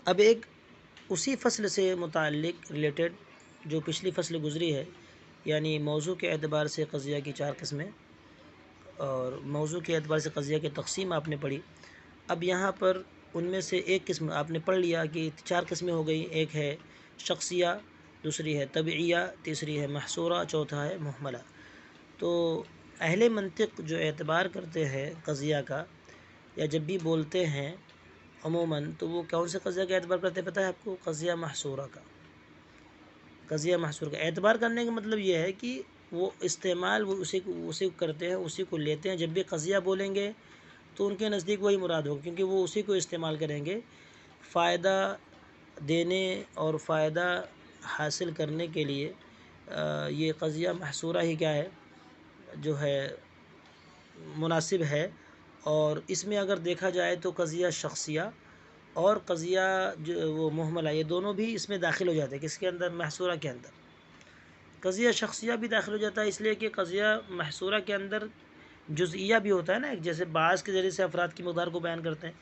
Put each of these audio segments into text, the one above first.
اب ایک اسی فصل سے متعلق ریلیٹڈ جو پچھلی فصل گزری ہے، یعنی موضوع کے اعتبار سے قضیہ کی 4 قسمیں اور موضوع کے اعتبار سے قضیہ کی تقسیم آپ نے پڑھی۔ اب یہاں پر ان میں سے ایک قسم آپ نے پڑھ لیا کہ 4 قسمیں ہو گئی، ایک ہے شخصیہ، دوسری ہے طبعیہ، تیسری ہے محصورہ، چوتھا ہے محملہ۔ تو اہل منطق جو اعتبار کرتے ہیں قضیہ کا یا جب بھی بولتے ہیں عموماً، تو وہ کون سے قضیہ کا اعتبار کرتے ہیں پتہ ہے آپ کو؟ قضیہ محصورہ کا۔ قضیہ محصور کا اعتبار کرنے کا مطلب یہ ہے کہ وہ استعمال وہ اسی کو کرتے ہیں، اسی کو لیتے ہیں۔ جب بھی قضیہ بولیں گے تو ان کے نزدیک وہی مراد ہوگا، کیونکہ وہ اسی کو استعمال کریں گے فائدہ دینے اور فائدہ حاصل کرنے کے لیے۔ یہ قضیہ محصورہ ہی کیا ہے جو ہے مناسب ہے۔ اور اس میں اگر دیکھا جائے تو قضیہ شخصیہ اور قضیہ جو وہ محملہ، یہ دونوں بھی اس میں داخل ہو جاتے ہیں۔ کس کے اندر؟ محصورہ کے اندر۔ قضیہ شخصیہ بھی داخل ہو جاتا ہے اس لیے کہ قضیہ محصورہ کے اندر جزئیہ بھی ہوتا ہے نا، جیسے بعض کے ذریعے سے افراد کی مقدار کو بیان کرتے ہیں۔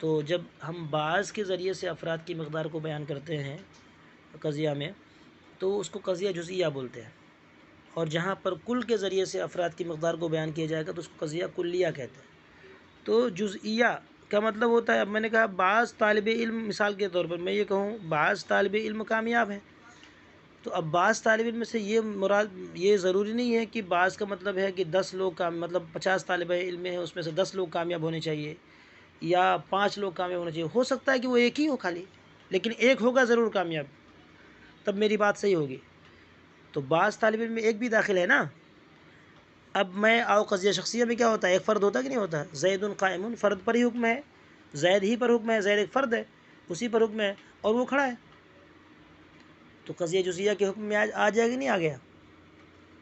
تو جب ہم بعض کے ذریعے سے افراد کی مقدار کو بیان کرتے ہیں قضیہ میں، تو اس کو قضیہ جزئیہ بولتے ہیں۔ اور جہاں پر کل کے ذریعے سے افراد کی مقدار کو بیان کیا جائے گا تو اس کو قضیہ کلیہ کہتے ہیں۔ تو جزئیہ کا مطلب ہوتا ہے، اب میں نے کہا بعض طالب علم، مثال کے طور پر میں یہ کہوں بعض طالب علم کامیاب ہیں، تو اب بعض طالب علم میں سے یہ مراد، یہ ضروری نہیں ہے کہ بعض کا مطلب ہے کہ 10 لوگ مطلب 50 طالب علم ہیں، اس میں سے 10 لوگ کامیاب ہونے چاہیے یا 5 لوگ کامیاب ہونے چاہیے۔ ہو سکتا ہے کہ وہ ایک ہی ہو خالی، لیکن ایک ہوگا ضرور کامیاب، تب میری بات صحیح ہوگی۔ تو بعض طالب علم میں ایک بھی داخل ہے نا۔ اب میں قضیہ شخصیہ میں کیا ہوتا ہے؟ ایک فرد ہوتا کہ نہیں ہوتا؟ زید قائم، فرد پر ہی حکم ہے، زید ہی پر حکم ہے، زید ایک فرد ہے، اسی پر حکم ہے اور وہ کھڑا ہے۔ تو قضیہ جزئیہ کے حکم میں آ جائے گا، نہیں آ گیا؟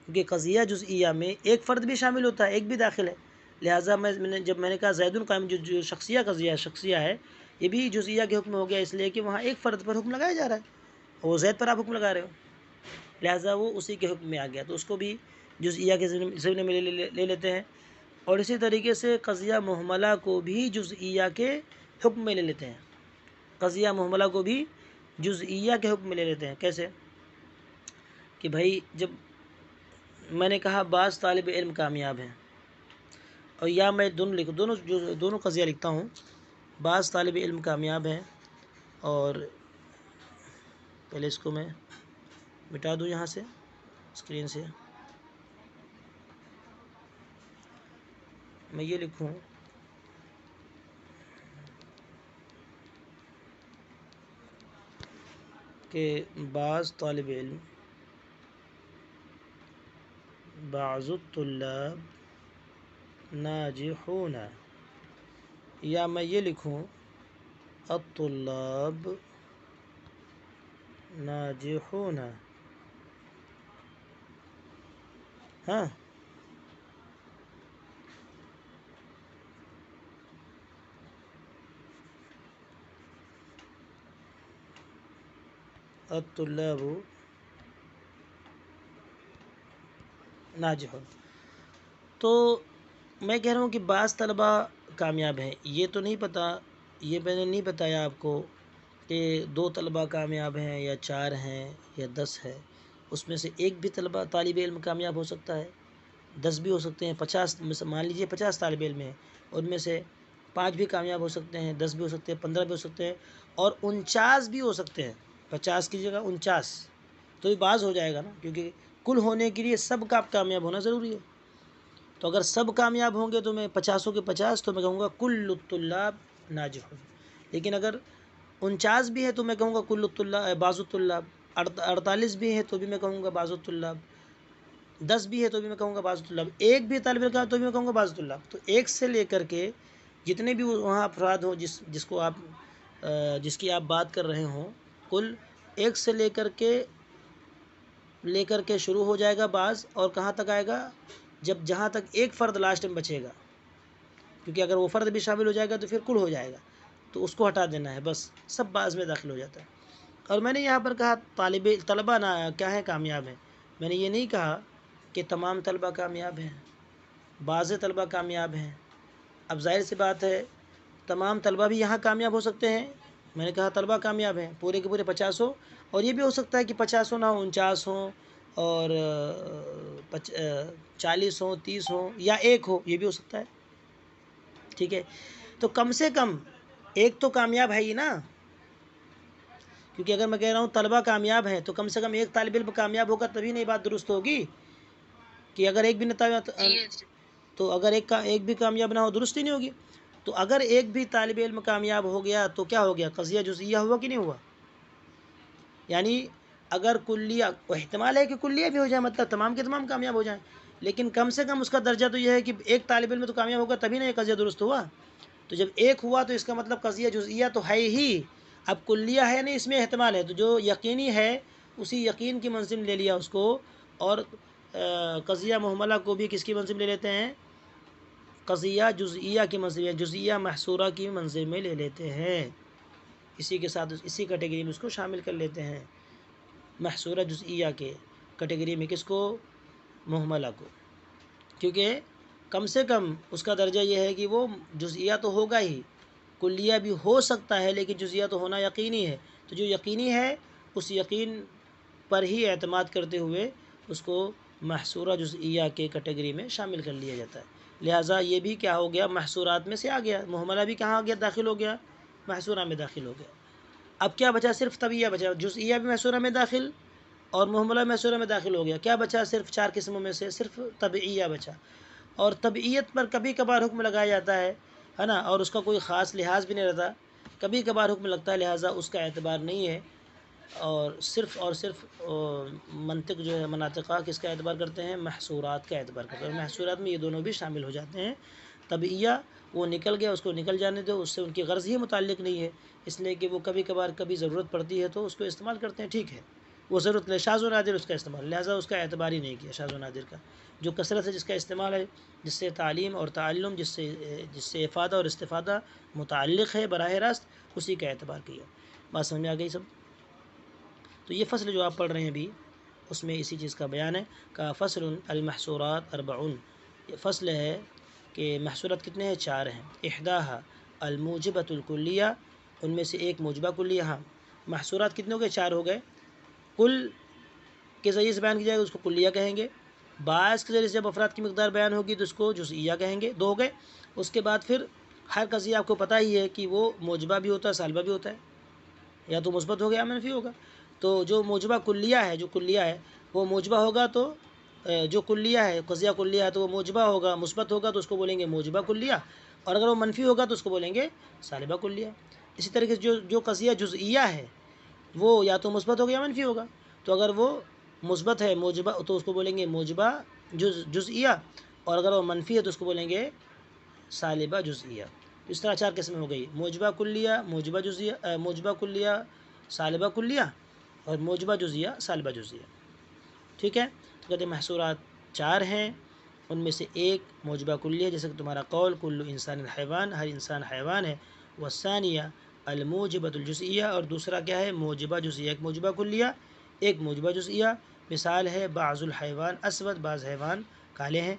کیونکہ قضیہ جزئیہ میں ایک فرد بھی شامل ہوتا ہے، ایک بھی داخل ہے۔ لہٰذا جب میں نے کہا زید قائم، جو شخصیہ قضیہ شخصیہ ہے، یہ بھی جزئیہ کے حکم ہو گیا، اس لیے کہ وہاں ایک فرد پر حکم لگایا جا رہا ہے، وہ زید پر آپ حکم لگا رہے ہو، لہٰذا وہ اسی کے حکم میں آ گیا، تو اس کو بھی جزئیہ کے ضمن میں لے لیتے ہیں۔ اور اسی طریقے سے قضیہ محملہ کو بھی جزئیہ کے حکم میں لے لیتے ہیں۔ قضیہ محملہ کو بھی جزئیہ کے حکم میں لے لیتے ہیں۔ کیسے؟ کہ بھائی جب میں نے کہا بعض طالب علم کامیاب ہیں، اور یا میں دونوں قضیہ لکھتا ہوں، بعض طالب علم کامیاب ہیں، اور پہلے اس کو میں مٹا دوں یہاں سے اسکرین سے، میں یہ لکھوں کہ بعض طالب علم، بعض الطلاب ناجحون، یا میں یہ لکھوں الطلاب ناجحون۔ ہاں، الطلاب ناجحون۔ تو میں کہہ رہا ہوں کہ بعض طلبہ کامیاب ہیں، یہ تو نہیں پتہ، یہ میں نے نہیں بتایا آپ کو کہ 2 طلبہ کامیاب ہیں یا 4 ہیں یا 10 ہے، اس میں سے ایک بھی طالب علم کامیاب ہو سکتا ہے، 10 بھی ہو سکتے ہیں، 50 مان لیجیے 50 طالب علم ہیں، ان میں سے 5 بھی کامیاب ہو سکتے ہیں، 10 بھی ہو سکتے ہیں، 15 بھی ہو سکتے ہیں، اور 49 بھی ہو سکتے ہیں۔ 50 کی جگہ 49 تو یہ بعض ہو جائے گا نا، کیونکہ کل ہونے کے لیے سب کا کامیاب ہونا ضروری ہے۔ تو اگر سب کامیاب ہوں گے تو میں 50 کے 50 تو میں کہوں گا کل الطلاب ناجحون، لیکن اگر 49 بھی ہے تو میں کہوں گا کل الطلاب، بعض الطلاب، 48 بھی ہے تو بھی میں کہوں گا بعض الطلاب، 10 بھی ہے تو بھی میں کہوں گا بعض الطلاب، ایک بھی طالب علم کا تو بھی میں کہوں گا بعض الطلاب۔ تو ایک سے لے کر کے جتنے بھی وہاں افراد ہوں جس کی آپ بات کر رہے ہوں، کل ایک سے لے کر کے شروع ہو جائے گا بعض، اور کہاں تک آئے گا؟ جہاں تک ایک فرد لاسٹ میں بچے گا، کیونکہ اگر وہ فرد بھی شامل ہو جائے گا تو پھر کل ہو جائے گا، تو اس کو ہٹا دینا ہے، بس سب بعض میں داخل ہو جاتا ہے۔ اور میں نے یہاں پر کہا طلبہ کیا ہے؟ کامیاب ہیں۔ میں نے یہ نہیں کہا کہ تمام طلبہ کامیاب ہیں، بعض طلبہ کامیاب ہیں۔ اب ظاہر سی بات ہے تمام طلبہ بھی یہاں کامیاب ہو سکتے ہیں، میں نے کہا طلبہ کامیاب ہیں پورے کے پورے 50 ہو، اور یہ بھی ہو سکتا ہے کہ 50 نہ ہوں، 49 ہوں، اور 40 ہوں، 30 ہوں، یا ایک ہو، یہ بھی ہو سکتا ہے. ٹھیک ہے، تو کم سے کم ایک تو کامیاب ہے ہی نا، کیونکہ اگر میں کہہ رہا ہوں طلبہ کامیاب ہیں تو کم سے کم ایک طالب علم کامیاب ہوگا تبھی نہیں بات درست ہوگی. کہ اگر ایک بھی تو اگر ایک بھی کامیاب نہ ہو درست ہی نہیں ہوگی. تو اگر ایک بھی طالب علم کامیاب ہو گیا تو کیا ہو گیا، قضیہ جزئیہ ہوا کہ نہیں ہوا. یعنی اگر کلیہ، احتمال ہے کہ کلیہ بھی ہو جائے، مطلب تمام کے تمام کامیاب ہو جائیں، لیکن کم سے کم اس کا درجہ تو یہ ہے کہ ایک طالب علم تو کامیاب ہوگا تبھی نہ یہ قضیہ درست ہوا. تو جب ایک ہوا تو اس کا مطلب قضیہ جزئیہ تو ہے ہی. اب کلیہ ہے نہیں، اس میں احتمال ہے، تو جو یقینی ہے اسی یقین کی منزل لے لیا اس کو، اور قضیہ محملہ کو بھی کس کی منزل لے لیتے ہیں، قضیہ جزئیہ کی منزل، یا جزئیہ محصورہ کی منزل میں لے لیتے ہیں. اسی کے ساتھ اسی کیٹیگری میں اس کو شامل کر لیتے ہیں، محصورہ جزئیہ کے کیٹیگری میں کس کو، محملہ کو. کیونکہ کم سے کم اس کا درجہ یہ ہے کہ وہ جزئیہ تو ہوگا ہی، کلیہ بھی ہو سکتا ہے لیکن جزئیہ تو ہونا یقینی ہے. تو جو یقینی ہے اس یقین پر ہی اعتماد کرتے ہوئے اس کو محصورہ جزئیہ کے کیٹیگری میں شامل کر لیا جاتا ہے. لہٰذا یہ بھی کیا ہو گیا، محصورات میں سے آ گیا. محملہ بھی کہاں آ گیا، داخل ہو گیا، محصورہ میں داخل ہو گیا. اب کیا بچا، صرف طبیعہ بچا، جزئیہ بھی محصورہ میں داخل اور محملہ محصورہ میں داخل ہو گیا. کیا بچا، صرف 4 قسموں میں سے صرف طبیعیہ بچا. اور طبعیت پر کبھی کبھار حکم لگایا جاتا ہے نا، اور اس کا کوئی خاص لحاظ بھی نہیں رہتا، کبھی کبھار حکم لگتا ہے، لہٰذا اس کا اعتبار نہیں ہے. اور صرف منطق جو ہے مناطقہ کس کا اعتبار کرتے ہیں، محصورات کا اعتبار کرتے ہیں. اور محصورات میں یہ دونوں بھی شامل ہو جاتے ہیں. طبعیہ وہ نکل گیا، اس کو نکل جانے دو، اس سے ان کی غرض ہی متعلق نہیں ہے، اس لیے کہ وہ کبھی کبھار کبھی ضرورت پڑتی ہے تو اس کو استعمال کرتے ہیں، ٹھیک ہے، وہ ضرورت لے. شاذ و نادر اس کا استعمال، لہٰذا اس کا اعتبار ہی نہیں کیا. شاذ و نادر کا جو کثرت ہے، جس کا استعمال ہے، جس سے تعلیم اور تعلم، جس سے افادہ اور استفادہ متعلق ہے براہ راست، اسی کا اعتبار کیا. بات سمجھ میں آ گئی سب. تو یہ فصل جو آپ پڑھ رہے ہیں ابھی، اس میں اسی چیز کا بیان ہے. کا فصل المحصورات اربعون، یہ فصل ہے کہ محصورات کتنے ہیں، 4 ہیں. احداہا الموجبۃ الکلیہ، ان میں سے ایک موجبہ کلیہ. ہاں، محصورات کتنے ہو گئے، 4 ہو گئے. کل کے ذریعے سے بیان کی جائے گا اس کو کلیہ کہیں گے. باعث کے ذریعے سے جب افراد کی مقدار بیان ہوگی تو اس کو جزئیہ کہیں گے. 2 ہو گئے. اس کے بعد پھر ہر قضیہ آپ کو پتہ ہی ہے کہ وہ موجبہ بھی ہوتا ہے، سالبہ بھی ہوتا ہے، یا تو مثبت ہوگا یا منفی ہوگا. تو جو موجبہ کلیہ ہے، جو کلیہ ہے وہ موجبہ ہوگا، تو جو کلیہ ہے، قضیہ کلیہ ہے، تو وہ موجبہ ہوگا، مثبت ہوگا تو اس کو بولیں گے موجبہ کلیہ، اور اگر وہ منفی ہوگا تو اس کو بولیں گے سالبہ کلیہ. اسی طریقے سے جو قضیہ جزئیہ ہے وہ یا تو مثبت ہوگا یا منفی ہوگا. تو اگر وہ مثبت ہے موجبہ تو اس کو بولیں گے موجبہ جزئیہ، اور اگر وہ منفی ہے تو اس کو بولیں گے سالبہ جزئیہ. اس طرح 4 قسمیں ہو گئی، موجبہ کلیہ، موجبہ جزئیہ، موجبہ کلیہ، سالبہ کلیہ، اور موجبہ جزئیہ، سالبہ جزئیہ. ٹھیک ہے. تو کہتے ہیں محصورات 4 ہیں، ان میں سے ایک موجبہ کلیہ، جیسے کہ تمہارا قول کل انسان حیوان، ہر انسان حیوان ہے. والثانیہ الموجبۃ الجزئیہ، اور دوسرا کیا ہے، موجبہ جزئیہ. ایک موجبہ کلیہ، ایک موجبہ جزئیہ. مثال ہے بعض الحیوان اسود، بعض حیوان کالے ہیں.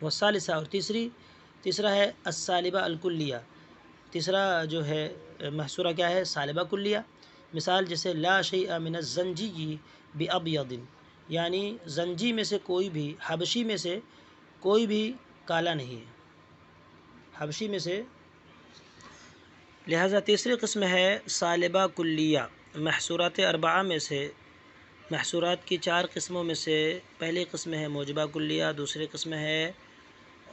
والثالثہ، اور تیسرا ہے السالبہ الکلیہ. تیسرا جو ہے محصورہ کیا ہے، سالبہ کلیہ. مثال جیسے لا شیء من الزنجی بابیض، یعنی زنجی میں سے کوئی بھی، حبشی میں سے کوئی بھی کالا نہیں ہے، حبشی میں سے. لہذا تیسری قسم ہے سالبہ کلیہ. محصورات اربعہ میں سے، محصورات کی 4 قسموں میں سے پہلی قسم ہے موجبہ کلیہ، دوسری قسم ہے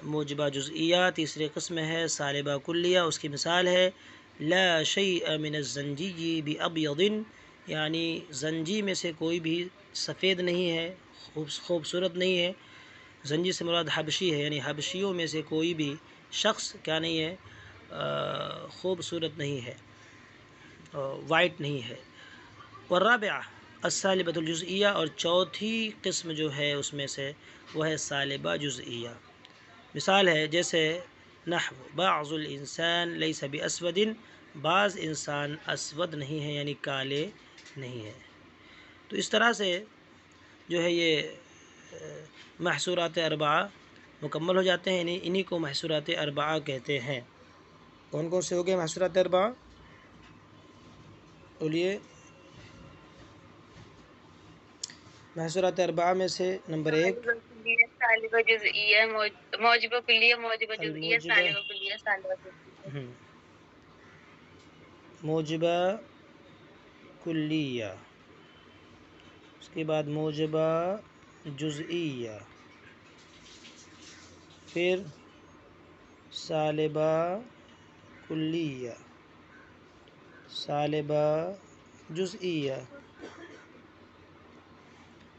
موجبہ جزئیہ، تیسری قسم ہے سالبہ کلیہ. اس کی مثال ہے لا شیء من الزنجی بابیض، یعنی زنجی میں سے کوئی بھی سفید نہیں ہے، خوبصورت نہیں ہے. زنجی سے مراد حبشی ہے، یعنی حبشیوں میں سے کوئی بھی شخص کیا نہیں ہے، خوبصورت نہیں ہے، وائٹ نہیں ہے. والرابعہ السالبۃ الجزئیہ، اور چوتھی قسم جو ہے اس میں سے وہ ہے سالبہ جزئیہ. مثال ہے جیسے نحو بعض الانسان لیس باسود، بعض انسان اسود نہیں ہے، یعنی کالے نہیں ہے. تو اس طرح سے جو ہے یہ محصورات اربعہ مکمل ہو جاتے ہیں. انہی کو محصورات اربعہ کہتے ہیں. کون کون سے ہو گئے محصورات اربعہ؟ بولیے محصورات اربعہ میں سے نمبر 1 سالبہ جزئیہ، موجبہ کلیہ، موجبہ جزئیہ، الموجبہ سالبہ کلیہ، سالبہ جزئیہ۔ موجبہ کلیہ، اس کے بعد موجبہ جزئیہ، پھر سالبہ کلیہ، سالبہ جزئیہ۔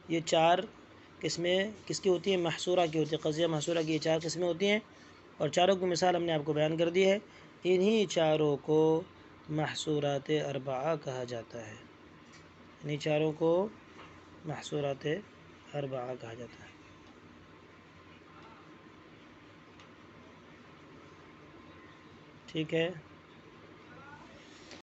یہ 4 قسمیں کس کی ہوتی ہیں؟ محصورہ کی ہوتی ہیں، قضیہ محصورہ کی یہ 4 قسمیں ہوتی ہیں، اور چاروں کی مثال ہم نے آپ کو بیان کر دی ہے۔ انہی چاروں کو محصورات اربعہ کہا جاتا ہے، انہی چاروں کو محصورات اربعہ کہا جاتا ہے۔ ٹھیک ہے۔